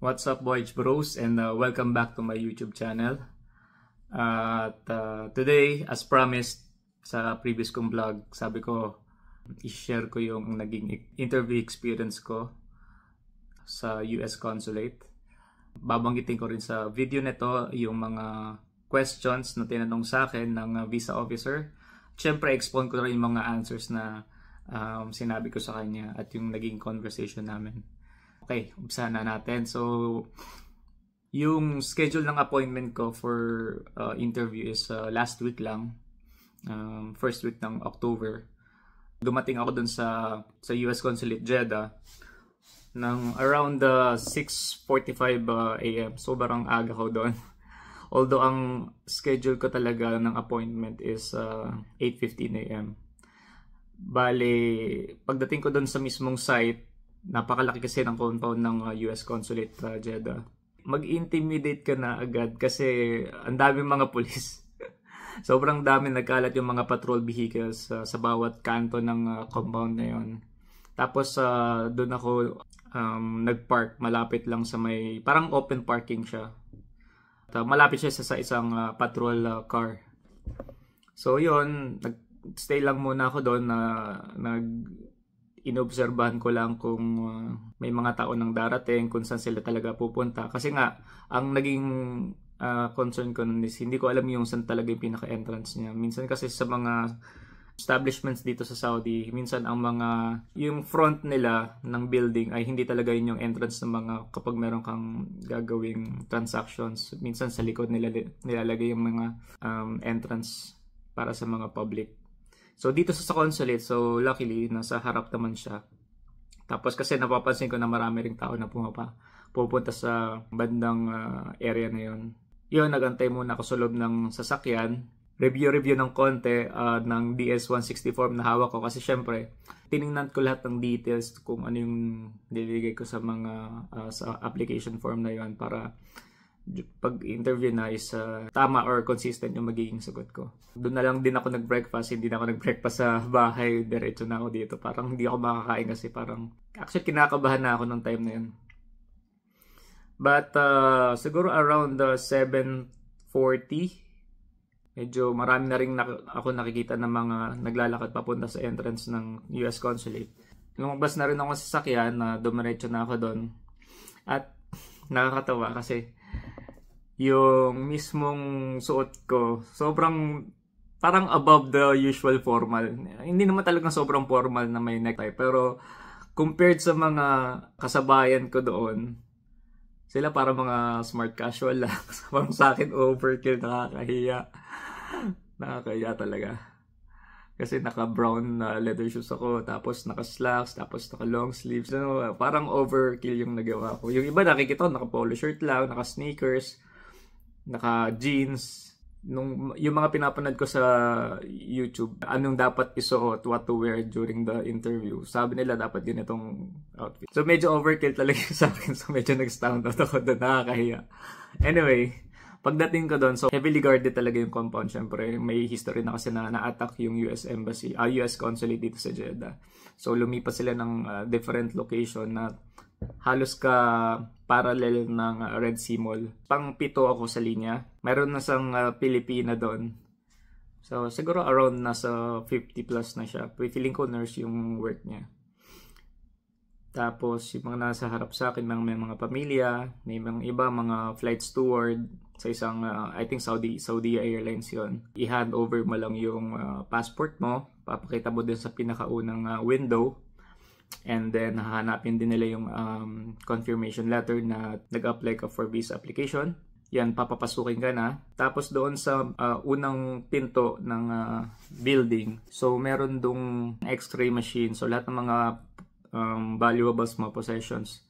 What's up, Voyage Bros, and welcome back to my YouTube channel. Today, as promised sa previous kong vlog, sabi ko i-share ko yung naging interview experience ko sa US Consulate. Babanggitin ko rin sa video nito yung mga questions na tinanong sa akin ng visa officer. Siyempre, expone ko rin yung mga answers na sinabi ko sa kanya at yung naging conversation namin. Okay, umpisahan na natin. So, yung schedule ng appointment ko for interview is last week lang. First week ng October. Dumating ako dun sa US Consulate Jeddah ng around 6:45 a.m. Sobrang aga ko doon. Although ang schedule ko talaga ng appointment is 8:15 a.m. Bale, pagdating ko doon sa mismong site, napakalaki kasi ng compound ng US Consulate Jeddah. Mag-intimidate ka na agad kasi ang daming mga pulis. Sobrang dami, nagkalat yung mga patrol vehicles sa bawat kanto ng compound na yon. Tapos doon ako nagpark malapit lang sa may, parang open parking siya. Malapit siya sa isang patrol car. So yon, nag-stay lang muna ako doon na inobserbahan ko lang kung may mga tao nang darating, kung saan sila talaga pupunta. Kasi nga, ang naging concern ko nun is hindi ko alam yung saan talaga yung pinaka-entrance niya. Minsan kasi sa mga establishments dito sa Saudi, minsan ang yung front nila ng building ay hindi talaga yun yung entrance ng mga kapag meron kang gagawing transactions. Minsan sa likod nila nilalagay yung mga entrance para sa mga public. So dito sa consulate, so luckily nasa harap naman siya. Tapos kasi napapansin ko na marami ring tao na pupunta sa bandang area na yon. Yun, nagantay muna ako sa loob ng sasakyan. Review ng konti ng DS-160 form na hawak ko. Kasi syempre, tiningnan ko lahat ng details kung ano yung nilagay ko sa sa application form na yon para pag interview na is tama or consistent yung magiging sagot ko. Doon na lang din ako nag-breakfast. Hindi na ako nag-breakfast sa bahay. Diretso na ako dito. Parang hindi ako makakain kasi parang actually kinakabahan na ako nung time na yun. But siguro around 7:40 medyo marami na rin ako nakikita ng mga naglalakad papunta sa entrance ng US Consulate. Lumabas na rin ako sa sasakyan na dumiretso na ako doon. At nakakatawa kasi yung mismong suot ko, sobrang parang above the usual formal. Hindi naman talagang sobrang formal na may necktie. Pero compared sa mga kasabayan ko doon, sila parang mga smart casual lang. Parang sa akin overkill, nakakahiya. Nakakahiya talaga. Kasi naka-brown leather shoes ako, tapos naka-slacks, tapos naka-long sleeves. So, parang overkill yung nagawa ko. Yung iba nakikita ko, naka-polo shirt lang, naka-sneakers, naka-jeans. Yung mga pinapanood ko sa YouTube, anong dapat isuot, what to wear during the interview. Sabi nila dapat din itong outfit. So medyo overkill talaga sa akin. So medyo nag-stand out ako doon. Nakakahiya. Anyway, pagdating ko doon, so heavily guarded talaga yung compound. Syempre, may history na kasi na-attack yung US Embassy, US Consulate dito sa Jeddah. So lumipat sila ng different location na halos ka parallel ng Red Sea Mall. Pang-pito ako sa linya. Mayroon na sang Pilipina doon. So siguro around nasa 50 plus na siya. Feeling ko nurse yung work niya. Tapos yung mga nasa harap sa akin, may mga pamilya, may mga iba, mga flight steward sa isang, I think Saudi Airlines yon. I-hand over mo lang yung passport mo, papakita mo din sa pinakaunang window, and then hahanapin din nila yung confirmation letter na nag-apply ka for visa application. Yan, papapasukin ka na. Tapos doon sa unang pinto ng building, so meron dong x-ray machine. So lahat ng mga valuables mo, possessions,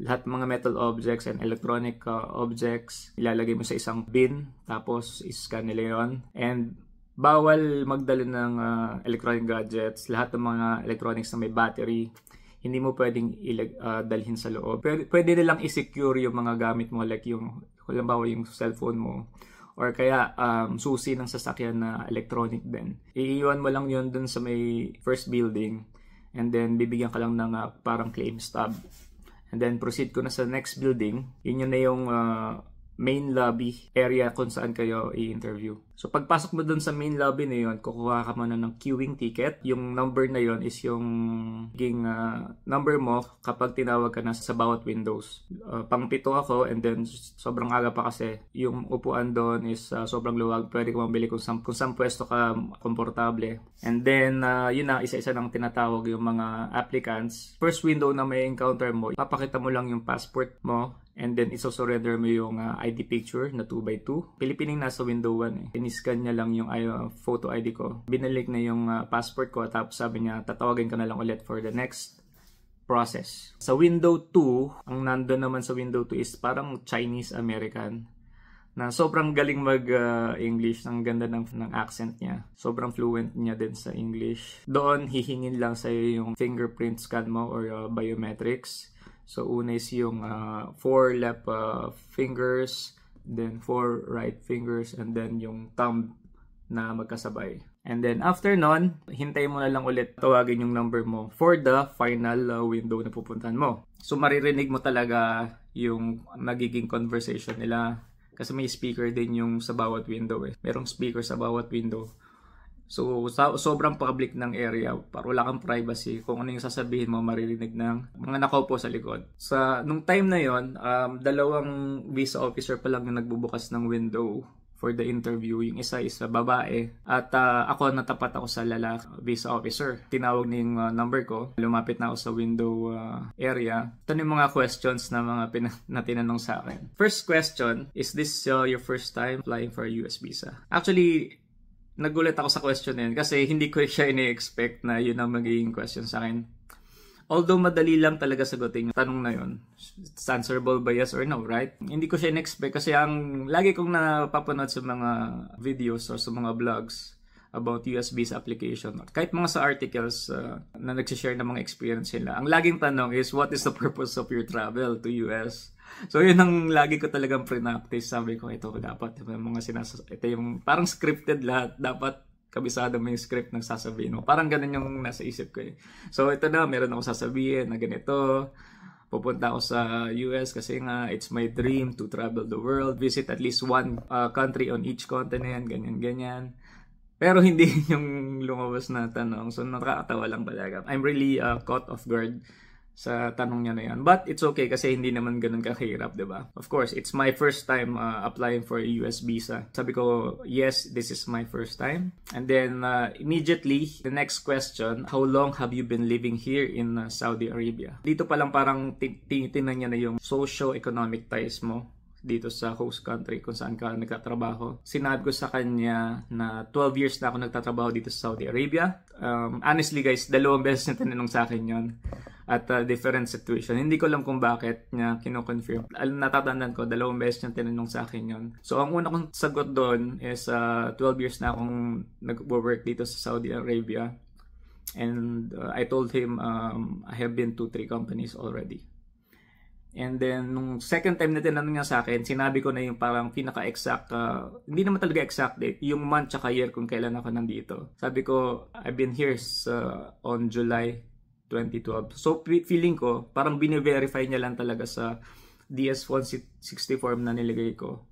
lahat ng mga metal objects and electronic objects, ilalagay mo sa isang bin, tapos iscan nila yon. And bawal magdala ng electronic gadgets, lahat ng mga electronics na may battery, hindi mo pwedeng dalhin sa loob. Pwede nilang i-secure yung mga gamit mo, like yung, halimbawa yung cellphone mo, or kaya susi ng sasakyan na electronic din. Iiwan mo lang yun dun sa may first building, and then bibigyan ka lang ng parang claim stub. And then proceed ko na sa next building. Yun na yung main lobby area kung saan kayo i-interview. So pagpasok mo dun sa main lobby na yun, kukuha ka muna ng queuing ticket. Yung number na yun is yung number mo kapag tinawag ka na sa bawat windows. Pang-pito ako, and then sobrang aga pa kasi. Yung upuan doon is sobrang luwag. Pwede ko mabili kung saan pwesto ka komportable. And then yun na, isa-isa nang tinatawag yung mga applicants. First window na may encounter mo, papakita mo lang yung passport mo. And then iso-surrender mo yung ID picture na 2x2. Pilipining nasa window 1 Iniscan niya lang yung photo ID ko. Binalik na yung passport ko, tapos sabi niya tatawagin ka na lang ulit for the next process. Sa window 2, ang nandun naman sa window 2 is parang Chinese American na sobrang galing mag-English. Ang ganda ng accent niya. Sobrang fluent niya din sa English. Doon, hihingin lang sa'yo yung fingerprint scan mo or biometrics. So, una is yung 4 left fingers, then 4 right fingers, and then yung thumb na magkasabay. And then, after nun, hintay mo na lang ulit tawagin yung number mo for the final window na pupuntahan mo. So, maririnig mo talaga yung magiging conversation nila. Kasi may speaker din yung sa bawat window Merong speaker sa bawat window. So, sobrang public ng area. Para wala kang privacy. Kung ano yung sasabihin mo, maririnig ng mga nakaupo sa likod. Nung time na yon, dalawang visa officer pa lang yung nagbubukas ng window for the interview. Yung isa is babae. At ako, natapat ako sa lalaki visa officer. Tinawag niya yung number ko. Lumapit na ako sa window area. Ito yung mga questions na na tinanong sa akin. First question, is this your first time applying for a US visa? Actually, nagulat ako sa question na yun kasi hindi ko siya ini-expect na yun ang magiging question sa akin. Although madali lang talaga sagutin yung tanong na yun. It's answerable by yes or no, right? Hindi ko siya in-expect kasi ang lagi kong napapanood sa mga videos or sa mga vlogs about US visa application. Kahit mga sa articles na nagsishare ng mga experience nila. Ang laging tanong is, what is the purpose of your travel to US? So yun ang lagi ko talagang pre-practice. Sabi ko, ito dapat yung mga ito yung parang scripted lahat. Dapat kabisado mo yung script ng sasabihin mo. Parang ganun yung nasa isip ko So ito na, meron ako sasabihin na ganito. Pupunta ako sa US kasi nga it's my dream to travel the world. Visit at least one country on each continent. Ganyan. Pero hindi yung lumabas na tanong. So nakakatawa lang talaga. I'm really caught off guard sa tanong niya na yan. But it's okay kasi hindi naman ganun kahirap, diba? Of course, it's my first time applying for a US visa. Sabi ko, yes, this is my first time. And then, immediately, the next question, how long have you been living here in Saudi Arabia? Dito pa lang parang tinitingnan niya na yung socio-economic ties mo dito sa host country kung saan ka nagtatrabaho. Sinabi ko sa kanya na 12 years na ako nagtatrabaho dito sa Saudi Arabia. Honestly guys, 2 beses na tinanong sa akin yon at different situation. Hindi ko alam kung bakit niya kino-confirm. Natatandaan ko, 2 beses niya tinanong sa akin yon. So ang una kong sagot doon is 12 years na akong nag-work dito sa Saudi Arabia. And I told him I have been to 3 companies already. And then, nung second time na tinanong niya sa akin, sinabi ko na yung parang pinaka-exact, hindi naman talaga exact date, yung month tsaka year kung kailan ako nandito. Sabi ko, I've been here on July 2012. So, feeling ko, parang bine-verify niya lang talaga sa DS-160 form na nilagay ko.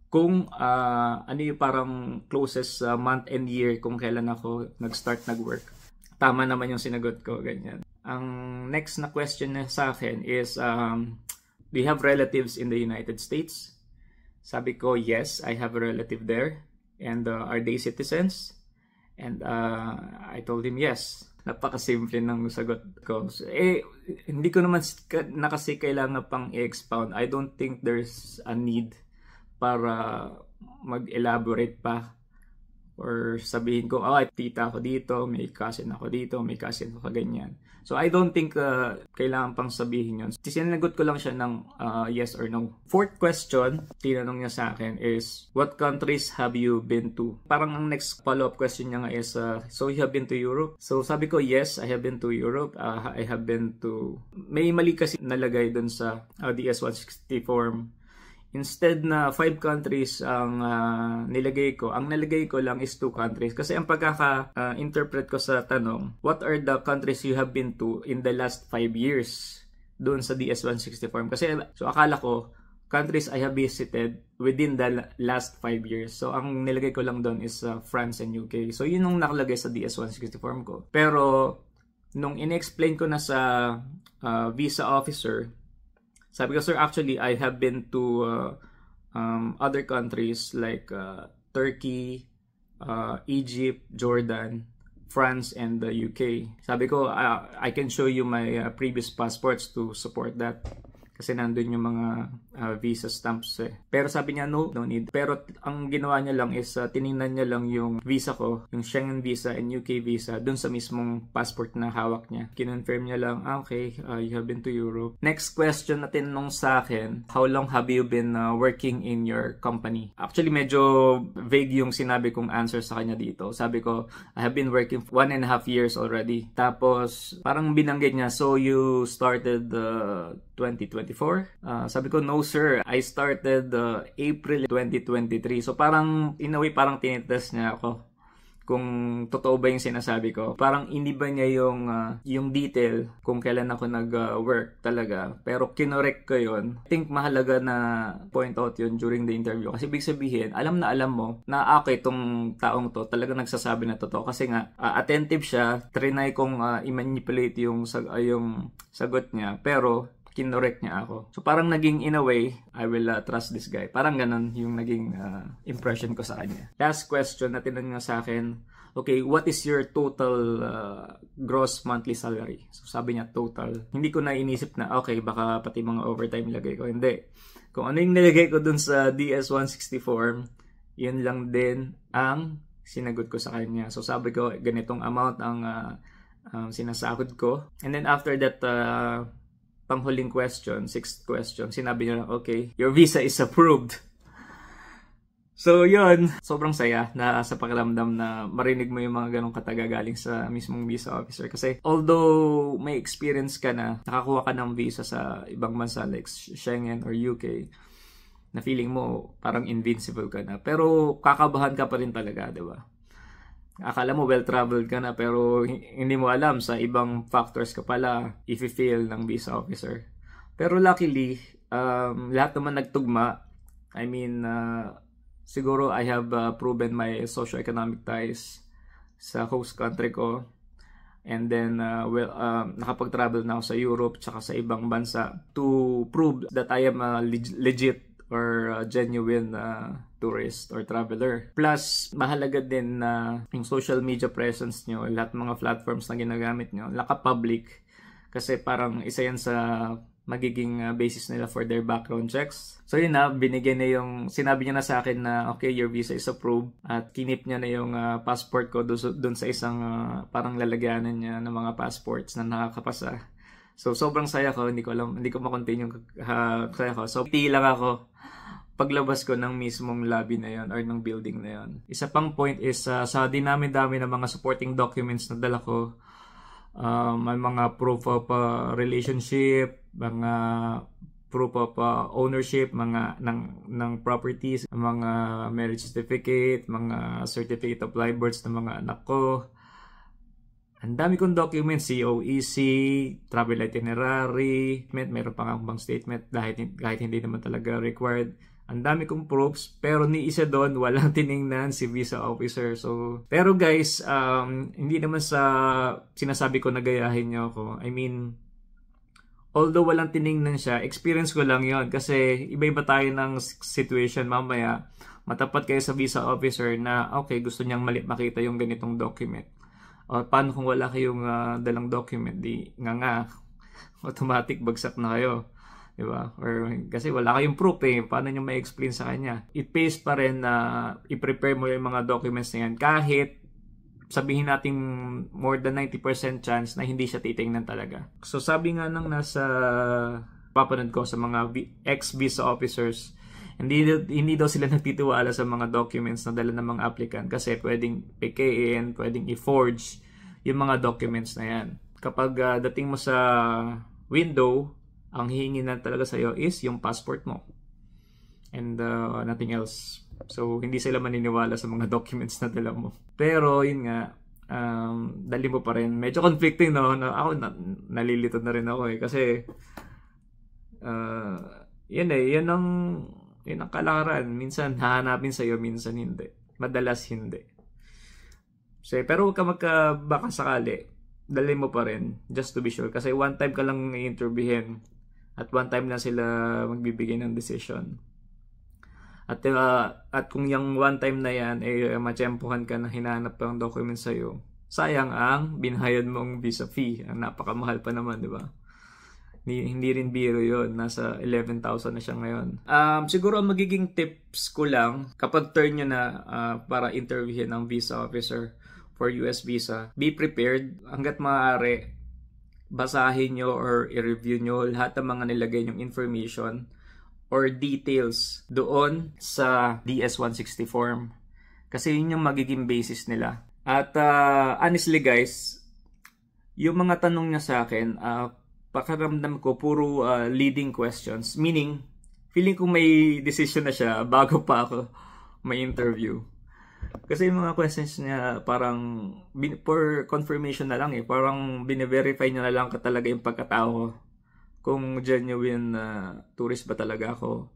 Kung ano yung parang closest month and year kung kailan ako nag-start nag-work. Tama naman yung sinagot ko, ganyan. Ang next na question na sa akin is, do you have relatives in the United States? Sabi ko, yes, I have a relative there. And are they citizens? And I told him yes. Napakasimple ng sagot ko. So, hindi ko naman na kasi kailangan pang i-expound. I don't think there's a need para mag-elaborate pa. Or sabihin ko, tita ako dito, may cousin ako dito, may cousin ako ganyan. So I don't think kailangan pang sabihin yun. Sinagot ko lang siya ng yes or no. Fourth question, tinanong niya sa akin is, what countries have you been to? Parang ang next follow-up question niya nga is, so you have been to Europe? So sabi ko, yes, I have been to Europe. I have been to... May mali kasi nalagay dun sa DS-160 form. Instead na 5 countries ang nilagay ko, ang nilagay ko lang is 2 countries. Kasi ang pagkaka-interpret ko sa tanong, what are the countries you have been to in the last 5 years? doon sa DS-160 form. Kasi, so akala ko, countries I have visited within the last 5 years. So, ang nilagay ko lang doon is France and UK. So, yun yung nakalagay sa DS-160 form ko. Pero, nung in-explain ko na sa visa officer, sabi ko, sir, actually, I have been to other countries like Turkey, Egypt, Jordan, France, and the UK. Sabi ko, I can show you my previous passports to support that. Kasi nandun yung mga visa stamps eh. Pero sabi niya, no need. Pero ang ginawa niya lang is tiningnan niya lang yung visa ko, yung Schengen visa and UK visa, dun sa mismong passport na hawak niya. Kinonfirm niya lang, okay, you have been to Europe. Next question na tinanong sa akin, how long have you been working in your company? Actually, medyo vague yung sinabi kong answer sa kanya dito. Sabi ko, I have been working for 1.5 years already. Tapos, parang binanggit niya, so you started 2024? Sabi ko, no sir, I started April 2023. So parang, in a way, parang tinitest niya ako kung totoo ba yung sinasabi ko. Parang hindi ba niya yung detail kung kailan ako nag-work talaga. Pero kinorek ko yun. I think mahalaga na point out yun during the interview. Kasi ibig sabihin, alam mo na okay, itong taong to talaga nagsasabi na totoo. Kasi nga, attentive siya. Trinay kong i-manipulate yung sagot niya. Pero, kinorek niya ako. So parang naging, in a way, I will trust this guy. Parang ganun yung naging impression ko sa kanya. Last question na tinanong niya sa akin, okay, what is your total gross monthly salary? So sabi niya total. Hindi ko na inisip na, okay, baka pati mga overtime nilagay ko. Hindi. Kung ano yung nilagay ko dun sa DS-160 form, yun lang din ang sinagot ko sa kanya. So sabi ko, ganitong amount ang sinasahod ko. And then after that, panghuling question, 6th question, sinabi niya, okay, your visa is approved. So, yun. Sobrang saya na sa pakiramdam na marinig mo yung mga ganong katagagaling sa mismong visa officer. Kasi, although may experience ka na, nakakuha ka ng visa sa ibang bansa like Schengen or UK, na feeling mo parang invincible ka na. Pero, kakabahan ka pa rin talaga, di ba? Akala mo well-traveled ka na pero hindi mo alam sa ibang factors ka pala i-fail ng visa officer. Pero luckily, lahat naman nagtugma. I mean, siguro I have proven my socio-economic ties sa host country ko. And then, nakapag-travel na ako sa Europe tsaka sa ibang bansa to prove that I am legit or genuine tourist or traveler. Plus, mahalaga din na yung social media presence nyo, lahat mga platforms na ginagamit nyo, naka-public. Kasi parang isa yan sa magiging basis nila for their background checks. So yun na, binigyan na yung, sinabi niya na sa akin na okay, your visa is approved. At kinip niya na yung passport ko dun sa isang parang lalagyanan niya ng mga passports na nakakapasa. So sobrang saya ko, hindi ko ma-contain yung saya ko. So lang ako paglabas ko ng mismong lobby na yon or ng building na yon. Isa pang point is sa dinami-dami ng mga supporting documents na dala ko, may mga proof of relationship, mga proof of ownership, mga ng properties, mga marriage certificate, mga certificate of live births ng mga anak ko. Ang dami kong documents, COEC, travel itinerary, meron pang akong bank statement kahit hindi naman talaga required. Ang dami kong proofs, pero ni isa doon walang tiningnan si visa officer. So, pero guys, hindi naman sa sinasabi ko na gayahin niyo ako. I mean, although walang tiningnan siya, experience ko lang yon kasi iba-iba tayo ng situation mamaya. Matapat kayo sa visa officer na okay, gusto niyang makita yung ganitong document. O paano kung wala kayong dalang document, di nga automatic bagsak na kayo. Diba? Or kasi wala kayong proof eh. Paano nyo ma-explain sa kanya? It pays pa rin na i-prepare mo yung mga documents na yan. Kahit sabihin natin more than 90% chance na hindi siya titingnan talaga. So sabi nga nang nasa papanood ko sa mga ex-visa officers, hindi daw sila nagtitiwala sa mga documents na dala ng mga applicant kasi pwedeng PKN, pwedeng i-forge yung mga documents na yan. Kapag dating mo sa window, ang hihingi na talaga sa'yo is yung passport mo. And nothing else. So, hindi sila maniniwala sa mga documents na dala mo. Pero, yun nga, dali mo pa rin. Medyo conflicting, no? Ako, nalilito na rin ako eh. Kasi, Yun ang kalakaran. Minsan hahanapin sa'yo, minsan hindi. Madalas hindi. So, pero huwag ka baka sakali, dali mo pa rin, just to be sure. Kasi one time ka lang i-interviewin at one time lang sila magbibigay ng decision. At kung yung one time na yan, matsyempohan ka na hinahanap pa ang document sa'yo, sayang ang binayad mong visa fee. Ang napakamahal pa naman, di ba? Hindi rin biro yun. Nasa 11,000 na siya ngayon. Siguro magiging tips ko lang kapag turn nyo na para interviewin ng visa officer for US visa, be prepared. Hanggat maaari, basahin nyo or i-review nyo lahat ng mga nilagay nyong information or details doon sa DS-160 form. Kasi yun yung magiging basis nila. At honestly guys, yung mga tanong niya sa akin, pakiramdam ko puro leading questions. Meaning, feeling ko may decision na siya bago pa ako may interview. Kasi yung mga questions niya parang for confirmation na lang Parang bine-verify niya na lang talaga yung pagkatao ko. Kung genuine tourist ba talaga ako.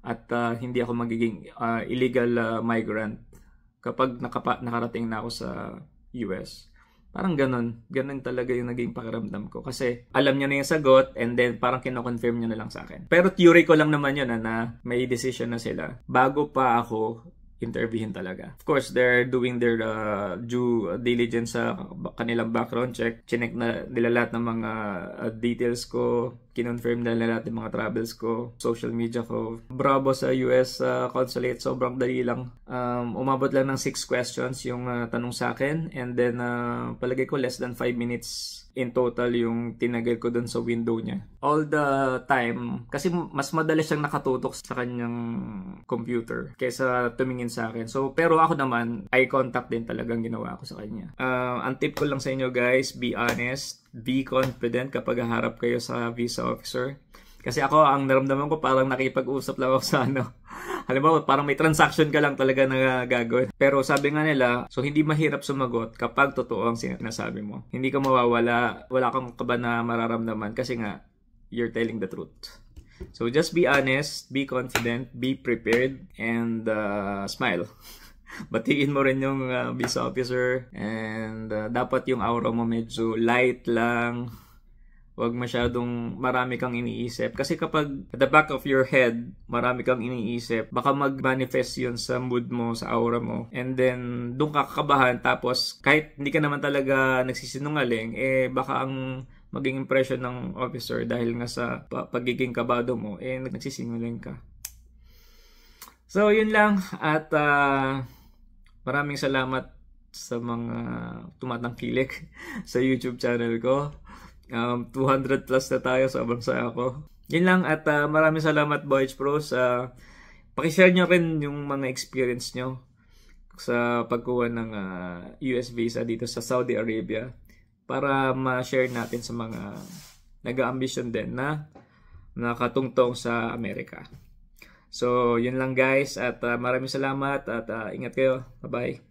At hindi ako magiging illegal migrant kapag nakarating na ako sa US. Parang ganun talaga yung naging pakiramdam ko. Kasi alam niya na yung sagot and then parang kino-confirm niya na lang sa akin. Pero theory ko lang naman yun na may decision na sila bago pa ako interviewin talaga. Of course, they're doing their due diligence sa kanilang background check. Chinek na nila lahat ng mga details ko. Kinonfirm na nila lahat ng mga travels ko, social media ko. Bravo sa US consulate. Sobrang dali lang. Umabot lang ng 6 questions yung tanong sa akin. And then, palagay ko less than 5 minutes in total yung tinagal ko dun sa window niya. All the time, kasi mas madali siyang nakatutok sa kanyang computer kaysa tumingin sa akin. So, pero ako naman, eye contact din talagang ginawa ko sa kanya. Ang tip ko lang sa inyo guys, be honest, be confident kapag haharap kayo sa visa officer. Kasi ako, ang naramdaman ko parang nakipag-usap lang ako sa halimbawa, parang may transaction ka lang talaga na gagawin. Pero sabi nga nila, so hindi mahirap sumagot kapag totoo ang sinasabi mo. Hindi ka mawawala, wala kang kaba na mararamdaman kasi nga, you're telling the truth. So just be honest, be confident, be prepared, and smile. Batiin mo rin yung visa officer and dapat yung aura mo medyo light lang. Huwag masyadong marami kang iniisip. Kasi kapag at the back of your head, marami kang iniisip, baka mag-manifest yun sa mood mo, sa aura mo. And then, doon ka kakabahan. Tapos, kahit hindi ka naman talaga nagsisinungaling, baka ang maging impression ng officer dahil nga sa pagiging kabado mo, nagsisinungaling ka. So, yun lang. At maraming salamat sa mga tumatangkilik sa YouTube channel ko. 200 plus na tayo, sobrang saya ko. Yun lang at maraming salamat Voyage Pros. Pakishare nyo rin yung mga experience nyo sa pagkuha ng US visa dito sa Saudi Arabia para ma-share natin sa mga nag-aambisyon din na nakatungtong sa Amerika. So yun lang guys at maraming salamat at ingat kayo. Bye bye.